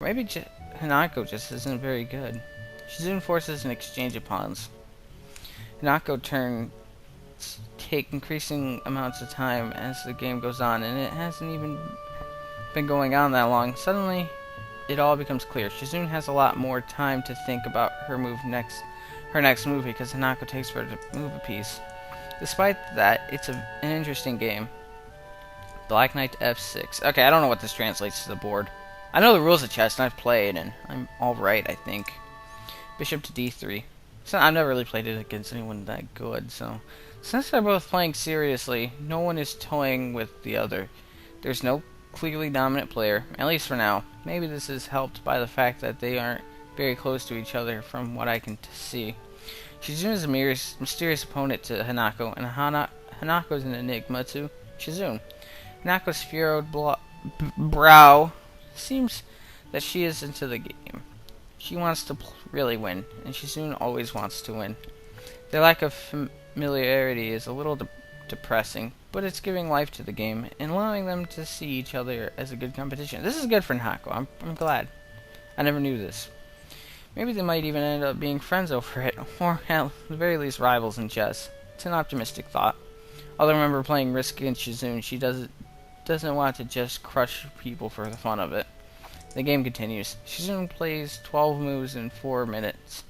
Maybe Hanako just isn't very good. Shizune forces an exchange of pawns. Hanako turns take increasing amounts of time as the game goes on, and it hasn't even been going on that long. Suddenly, it all becomes clear. Shizune has a lot more time to think about her next move because Hanako takes her to move a piece. Despite that, it's an interesting game. Black Knight F6. Okay, I don't know what this translates to the board. I know the rules of chess, and I've played, and I'm alright, I think. Bishop to D3. So I've never really played it against anyone that good, so... Since they're both playing seriously, no one is toying with the other. There's no clearly dominant player, at least for now. Maybe this is helped by the fact that they aren't very close to each other from what I can see. Shizune is a mysterious opponent to Hanako, and Hanako is an enigma to Shizune. Hanako's furrowed brow seems that she is into the game. She wants to really win, and Shizune always wants to win. Their lack of familiarity is a little depressing, but it's giving life to the game and allowing them to see each other as a good competition. This is good for Hanako. I'm glad. I never knew this. Maybe they might even end up being friends over it, or at the very least rivals in chess. It's an optimistic thought. Although I remember playing Risk against Shizune, she doesn't want to just crush people for the fun of it. The game continues. Shizune plays 12 moves in 4 minutes.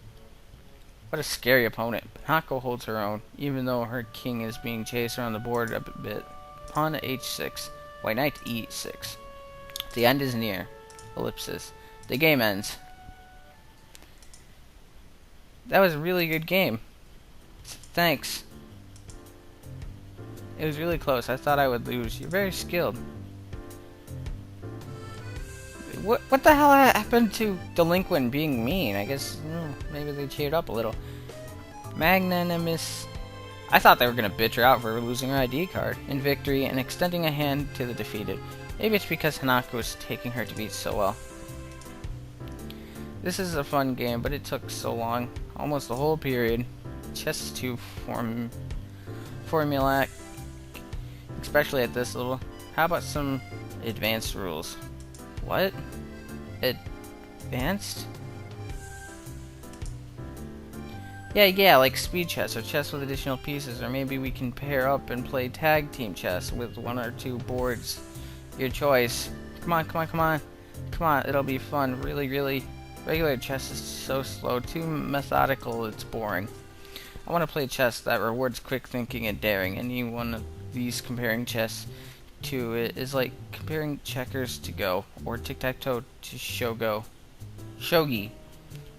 What a scary opponent. Hanako holds her own, even though her king is being chased around the board a bit. Pawn to h6. White knight to e6. The end is near. Ellipsis. The game ends. That was a really good game. Thanks. It was really close. I thought I would lose. You're very skilled. What the hell happened to delinquent being mean? I guess maybe they cheered up a little. Magnanimous. I thought they were gonna bitch her out for losing her ID card in victory and extending a hand to the defeated. Maybe it's because Hanako was taking her to beat so well. This is a fun game, but it took so long. Almost the whole period. Chess is too formulaic, especially at this level. How about some advanced rules? What? Advanced? Yeah, like speed chess or chess with additional pieces, or maybe we can pair up and play tag team chess with 1 or 2 boards. Your choice. Come on, it'll be fun. Really. Regular chess is so slow, too methodical, it's boring. I want to play chess that rewards quick thinking and daring. Any one of these comparing chess to it is like comparing checkers to Go, or tic-tac-toe to Shogi.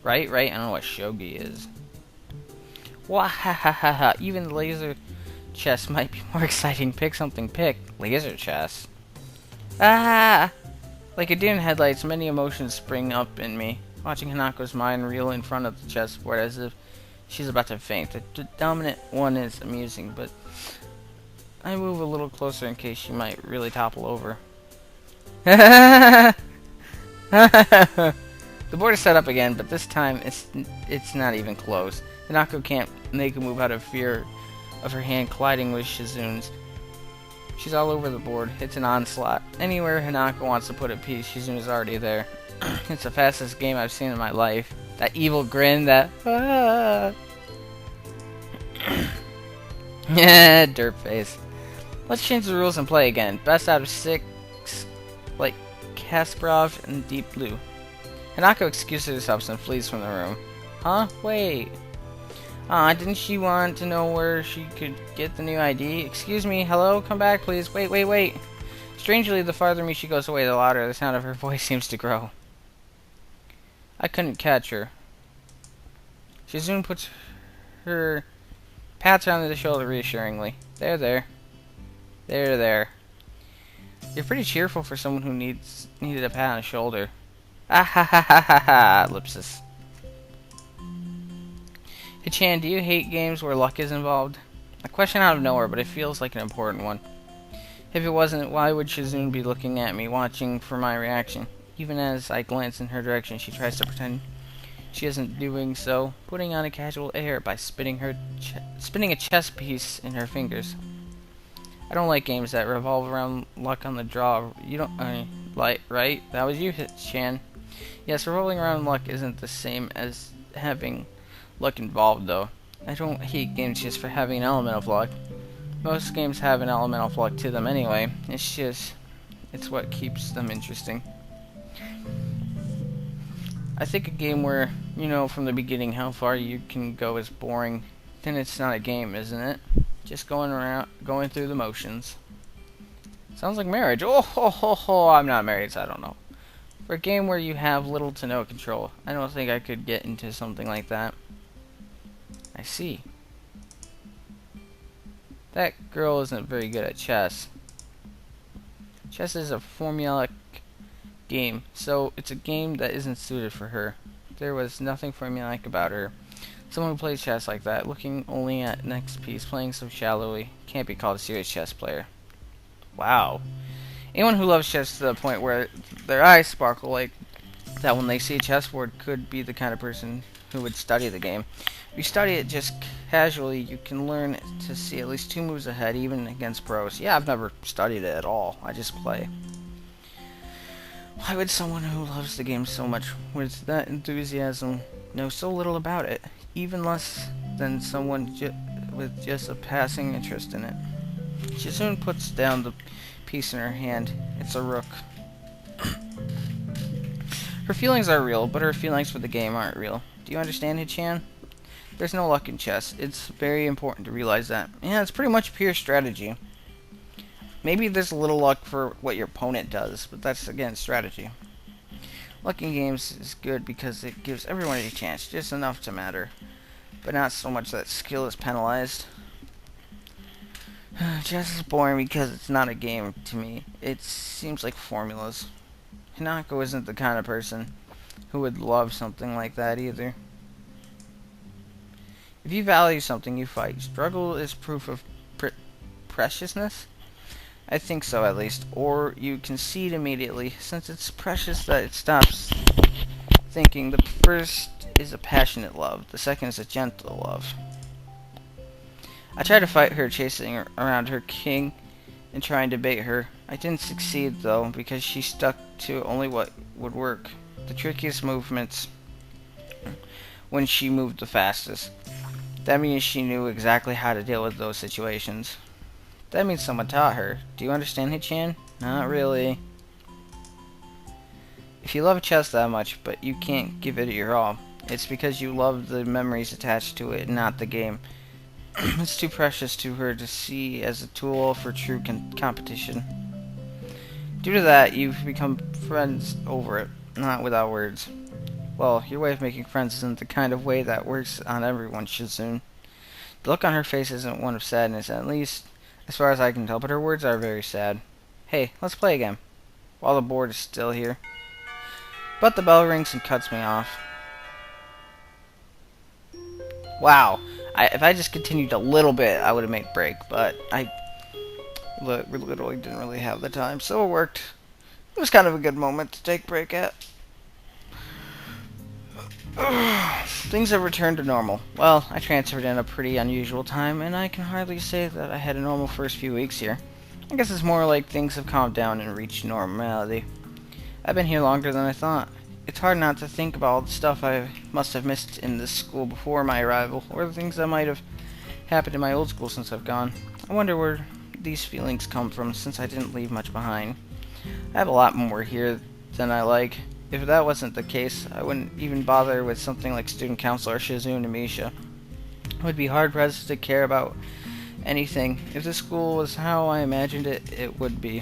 Right? I don't know what Shogi is. Wahahaha. Even laser chess might be more exciting. Pick something. Laser chess. Ah! Like a deer in headlights, many emotions spring up in me. Watching Hanako's mind reel in front of the chessboard as if she's about to faint. The dominant one is amusing, but I move a little closer in case she might really topple over. The board is set up again, but this time it's not even close. Hanako can't make a move out of fear of her hand colliding with Shizune's. She's all over the board. It's an onslaught. Anywhere Hanako wants to put a piece, Shizune is already there. It's the fastest game I've seen in my life. That evil grin, that yeah, derp face. Let's change the rules and play again. Best out of 6, like Kasparov and Deep Blue. Hanako excuses herself and flees from the room. Huh? Wait. Didn't she want to know where she could get the new ID? Excuse me, hello? Come back, please. Wait. Strangely, the farther me she goes away, the louder the sound of her voice seems to grow. I couldn't catch her. Shizune pats her on the shoulder reassuringly. There. You're pretty cheerful for someone who needed a pat on the shoulder. Ah ha ha ha ha ha, ellipsis. Hey Chan, do you hate games where luck is involved? A question out of nowhere, but it feels like an important one. If it wasn't, why would Shizune be looking at me, watching for my reaction? Even as I glance in her direction, she tries to pretend she isn't doing so, putting on a casual air by spinning a chess piece in her fingers. I don't like games that revolve around luck on the draw. You don't, like, right? That was you, Chan. Yes, revolving around luck isn't the same as having luck involved, though. I don't hate games just for having an element of luck. Most games have an element of luck to them anyway. It's what keeps them interesting. I think a game where you know from the beginning how far you can go is boring, then it's not a game, isn't it? Just going through the motions. Sounds like marriage. Oh, ho, ho, ho. I'm not married, so I don't know. For a game where you have little to no control, I don't think I could get into something like that. I see. That girl isn't very good at chess. Chess is a formulaic game, so it's a game that isn't suited for her. There was nothing formulaic about her. Someone who plays chess like that, looking only at next piece, playing so shallowly, can't be called a serious chess player. Wow. Anyone who loves chess to the point where their eyes sparkle like that when they see a chessboard could be the kind of person who would study the game. If you study it just casually, you can learn to see at least 2 moves ahead, even against pros. Yeah, I've never studied it at all. I just play. Why would someone who loves the game so much with that enthusiasm know so little about it, even less than someone with just a passing interest in it? She soon puts down the piece in her hand. It's a rook. Her feelings are real, but her feelings for the game aren't real. Do you understand, Hichan? There's no luck in chess. It's very important to realize that. Yeah, it's pretty much pure strategy. Maybe there's a little luck for what your opponent does, but that's, again, strategy. Luck in games is good because it gives everyone a chance, just enough to matter. But not so much that skill is penalized. Chess is boring because it's not a game to me. It seems like formulas. Hinako isn't the kind of person who would love something like that either. If you value something, you fight. Struggle is proof of preciousness? I think so, at least. Or you concede immediately, since it's precious that it stops thinking. The first is a passionate love. The second is a gentle love. I tried to fight her, chasing around her king and trying to bait her. I didn't succeed, though, because she stuck to only what would work. The trickiest movements when she moved the fastest. That means she knew exactly how to deal with those situations. That means someone taught her. Do you understand, Hichan? Not really. If you love chess that much, but you can't give it your all, it's because you love the memories attached to it, not the game. It's too precious to her to see as a tool for true competition. Due to that, you've become friends over it, not without words. Well, your way of making friends isn't the kind of way that works on everyone, Shizune. The look on her face isn't one of sadness, at least as far as I can tell, but her words are very sad. Hey, let's play again, while the board is still here. But the bell rings and cuts me off. Wow. If I just continued a little bit, I would have made break, but I literally didn't really have the time, so it worked. It was kind of a good moment to take break at. Things have returned to normal. Well, I transferred in a pretty unusual time, and I can hardly say that I had a normal first few weeks here. I guess it's more like things have calmed down and reached normality. I've been here longer than I thought. It's hard not to think about all the stuff I must have missed in this school before my arrival, or the things that might have happened in my old school since I've gone. I wonder where these feelings come from, since I didn't leave much behind. I have a lot more here than I like. If that wasn't the case, I wouldn't even bother with something like student council or Shizune and Misha. I would be hard-pressed to care about anything. If the school was how I imagined it, it would be.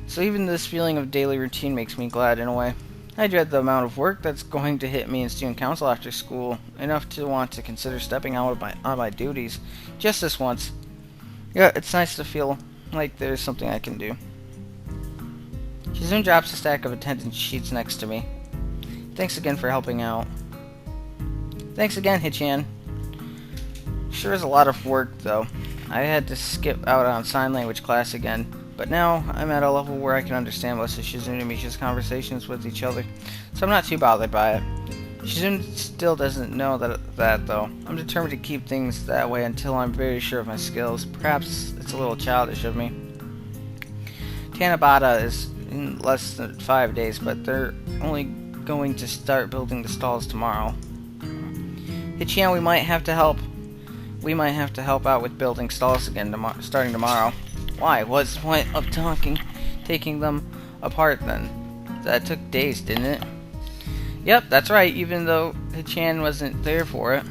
So even this feeling of daily routine makes me glad in a way. I dread the amount of work that's going to hit me in student council after school, enough to want to consider stepping out on my duties, just this once. Yeah, it's nice to feel like there's something I can do. She soon drops a stack of attendance sheets next to me. Thanks again for helping out. Thanks again, Hichan. Sure is a lot of work, though. I had to skip out on sign language class again, but now I'm at a level where I can understand most of Shizune and Misha's conversations with each other, so I'm not too bothered by it. Shizune still doesn't know that though. I'm determined to keep things that way until I'm very sure of my skills. Perhaps it's a little childish of me. Tanabata is in less than 5 days, but they're only going to start building the stalls tomorrow. Hichan, we might have to help. We might have to help out with building stalls again starting tomorrow. Why? What's the point of taking them apart then? That took days, didn't it? Yep, that's right. Even though Hichan wasn't there for it,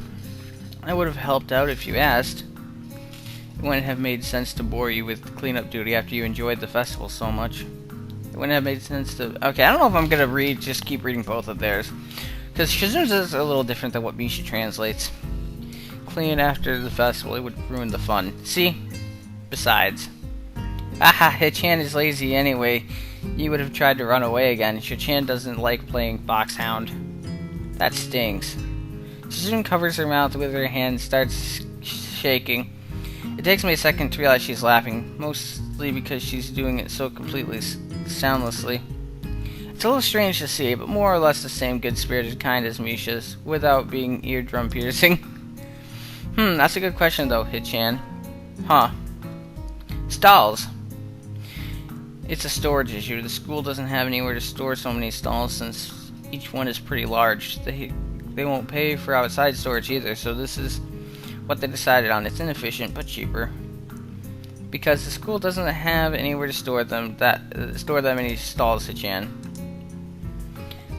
I would have helped out if you asked. It wouldn't have made sense to bore you with cleanup duty after you enjoyed the festival so much. It wouldn't have made sense to... Okay, I don't know if I'm going to just keep reading both of theirs. Because Shizuna's is a little different than what Misha translates. Clean after the festival, it would ruin the fun. See? Besides. Aha, Hichan is lazy anyway. You would have tried to run away again. Hichan doesn't like playing Foxhound. That stings. Shizune covers her mouth with her hand and starts shaking. It takes me a second to realize she's laughing, mostly because she's doing it so completely soundlessly. It's a little strange to see, but more or less the same good-spirited kind as Misha's, without being eardrum piercing. That's a good question though, Hichan. Huh. Stalls. It's a storage issue. The school doesn't have anywhere to store so many stalls since each one is pretty large. They won't pay for outside storage either, so this is what they decided on. It's inefficient, but cheaper. Because the school doesn't have anywhere to store them many stalls, Hichan.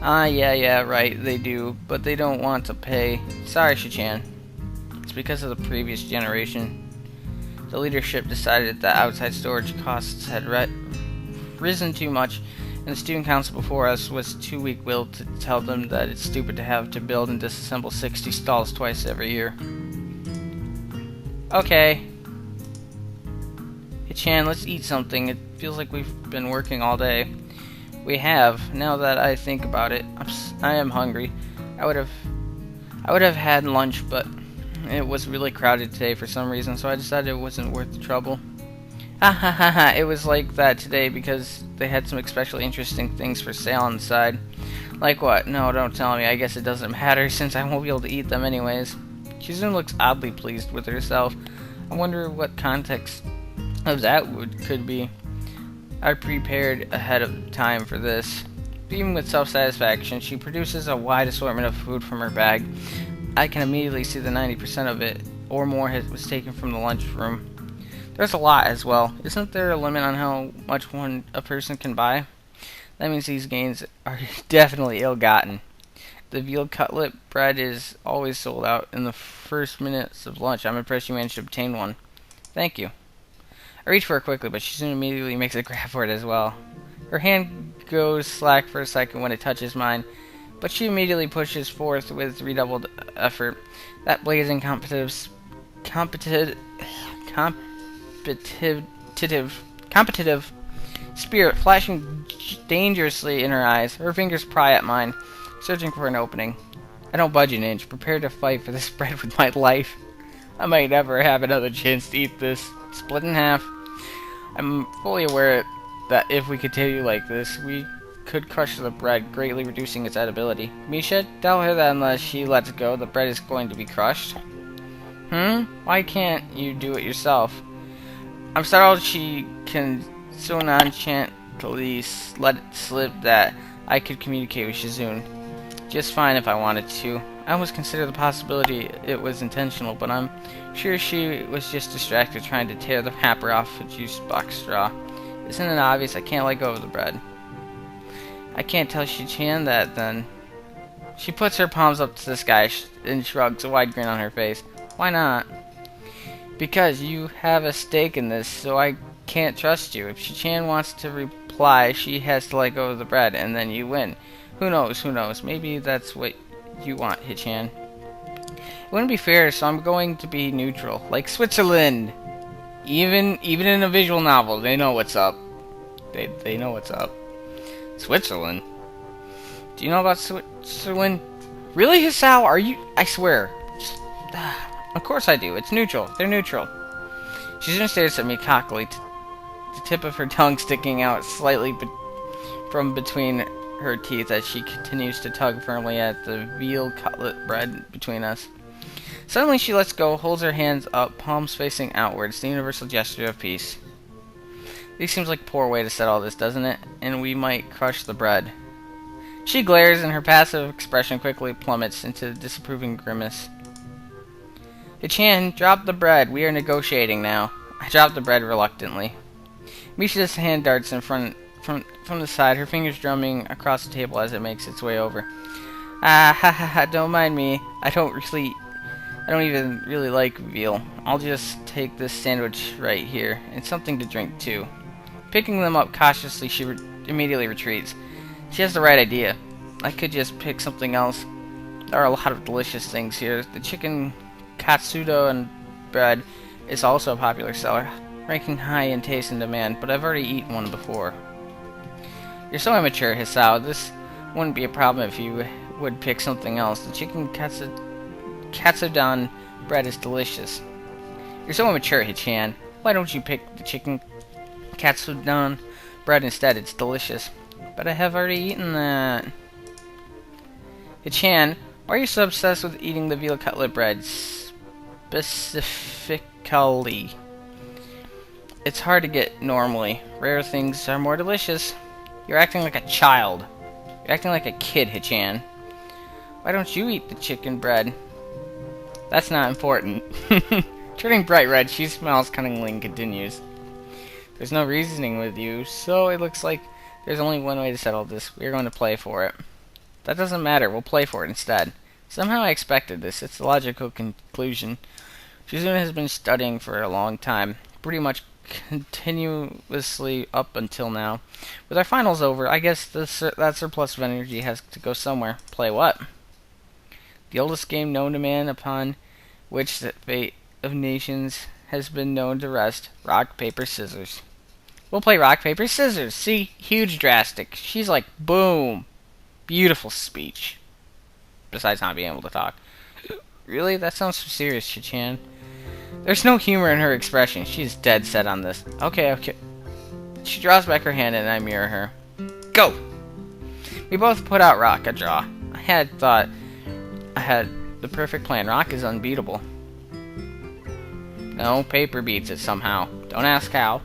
Yeah, right, they do, but they don't want to pay. Sorry, Hichan. It's because of the previous generation. The leadership decided that outside storage costs had risen too much, and the student council before us was too weak-willed to tell them that it's stupid to have to build and disassemble 60 stalls twice every year. Okay. Hichan, let's eat something. It feels like we've been working all day. We have. Now that I think about it, I am hungry. I would have had lunch, but it was really crowded today for some reason, so I decided it wasn't worth the trouble. It was like that today because they had some especially interesting things for sale on the side. Like what? No, don't tell me. I guess it doesn't matter since I won't be able to eat them anyways. Shizune looks oddly pleased with herself. I wonder what context of that could be. I prepared ahead of time for this. Beaming with self-satisfaction, she produces a wide assortment of food from her bag. I can immediately see that 90% of it, or more, was taken from the lunchroom. There's a lot as well. Isn't there a limit on how much a person can buy? That means these gains are definitely ill-gotten. The veal cutlet bread is always sold out in the first minutes of lunch. I'm impressed you managed to obtain one. Thank you. I reach for it quickly, but she soon immediately makes a grab for it as well. Her hand goes slack for a second when it touches mine, but she immediately pushes forth with redoubled effort. That blazing competitive spirit flashing dangerously in her eyes. Her fingers pry at mine, searching for an opening. I don't budge an inch, prepared to fight for this bread with my life. I might never have another chance to eat this. Split in half. I'm fully aware that if we continue like this, we could crush the bread, greatly reducing its edibility. Misha, tell her that unless she lets go, the bread is going to be crushed. Why can't you do it yourself? I'm startled she can so nonchalantly let it slip that I could communicate with Shizune. Just fine if I wanted to. I almost consider the possibility it was intentional, but I'm sure she was just distracted trying to tear the wrapper off a juice box straw. Isn't it obvious I can't let go of the bread? I can't tell Hichan that then. She puts her palms up to the sky and shrugs, a wide grin on her face. Why not? Because you have a stake in this, so I can't trust you. If Hichan wants to reply, she has to let go of the bread, and then you win. Who knows? Maybe that's what you want, Hichan. It wouldn't be fair, so I'm going to be neutral. Like Switzerland! Even in a visual novel, they know what's up. They know what's up. Switzerland? Do you know about Switzerland? Really, Hisao? Are you... I swear. Of course I do. It's neutral. They're neutral. Shizune stares at me cockily, the tip of her tongue sticking out slightly from between her teeth as she continues to tug firmly at the veal cutlet bread between us. Suddenly she lets go, holds her hands up, palms facing outwards, the universal gesture of peace. This seems like a poor way to set all this, doesn't it? And we might crush the bread. She glares, and her passive expression quickly plummets into a disapproving grimace. Hichan, drop the bread. We are negotiating now. I drop the bread reluctantly. Misha's hand darts in front from the side, her fingers drumming across the table as it makes its way over. Ah, ha ha ha, don't mind me. I don't even really like veal. I'll just take this sandwich right here, and something to drink too. Picking them up cautiously, she immediately retreats. She has the right idea. I could just pick something else. There are a lot of delicious things here. The chicken katsudo and bread is also a popular seller, ranking high in taste and demand, but I've already eaten one before. You're so immature, Hisao. This wouldn't be a problem if you would pick something else. The chicken katsudon bread is delicious. You're so immature, Hichan. Why don't you pick the chicken katsudon bread instead? It's delicious. But I have already eaten that. Hichan, why are you so obsessed with eating the veal cutlet bread? Specifically. It's hard to get normally. Rare things are more delicious. You're acting like a child. You're acting like a kid, Hichan. Why don't you eat the chicken bread? That's not important. Turning bright red, she smiles cunningly and continues. There's no reasoning with you, so it looks like there's only one way to settle this. We're going to play for it. That doesn't matter. We'll play for it instead. Somehow I expected this. It's the logical conclusion. Shizune has been studying for a long time, pretty much continuously up until now. With our finals over, I guess that surplus of energy has to go somewhere. Play what? The oldest game known to man, upon which the fate of nations has been known to rest. Rock, paper, scissors. We'll play rock, paper, scissors. See? Huge drastic. She's like, boom. Beautiful speech. Besides not being able to talk. Really? That sounds so serious, Hichan. There's no humor in her expression. She's dead set on this. Okay. She draws back her hand and I mirror her. Go! We both put out rock, a draw. I had thought I had the perfect plan. Rock is unbeatable. No, paper beats it somehow. Don't ask how.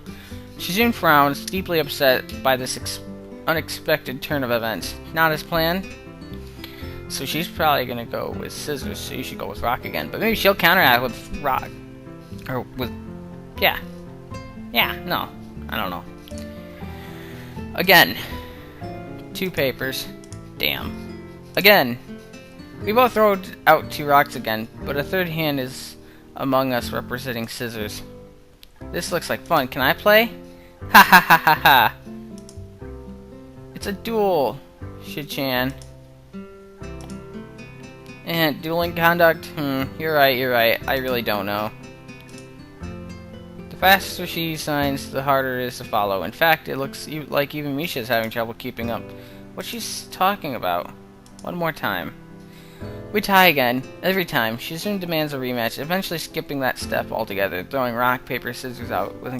Shizune frowns, deeply upset by this unexpected turn of events. Not as planned. So she's probably gonna go with scissors, so you should go with rock again. But maybe she'll counteract with rock. Or with... Yeah, no. I don't know. Again. 2 papers. Damn. Again. We both throw out 2 rocks again, but a third hand is among us representing scissors. This looks like fun. Can I play? Ha ha ha ha ha. It's a duel, Hichan. And dueling conduct? You're right. I really don't know. The faster she signs, the harder it is to follow. In fact, it looks like even Misha is having trouble keeping up. What's she talking about? One more time. We tie again. Every time. She soon demands a rematch, eventually skipping that step altogether, throwing rock, paper, scissors out with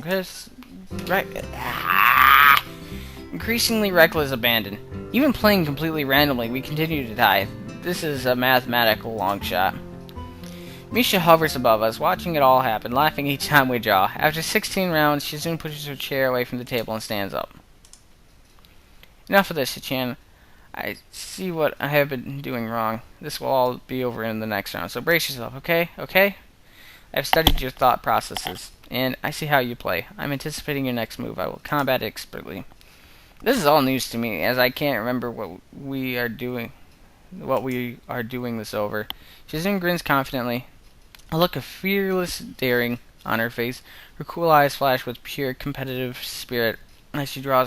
increasingly reckless abandon. Even playing completely randomly, we continue to tie. This is a mathematical long shot. Misha hovers above us, watching it all happen, laughing each time we draw. After 16 rounds, Shizune pushes her chair away from the table and stands up. Enough of this, Hichan. I see what I have been doing wrong. This will all be over in the next round, so brace yourself, okay? Okay? I've studied your thought processes, and I see how you play. I'm anticipating your next move. I will combat it expertly. This is all news to me, as I can't remember what we are doing this over. Shizune grins confidently, a look of fearless daring on her face. Her cool eyes flash with pure competitive spirit as she draws her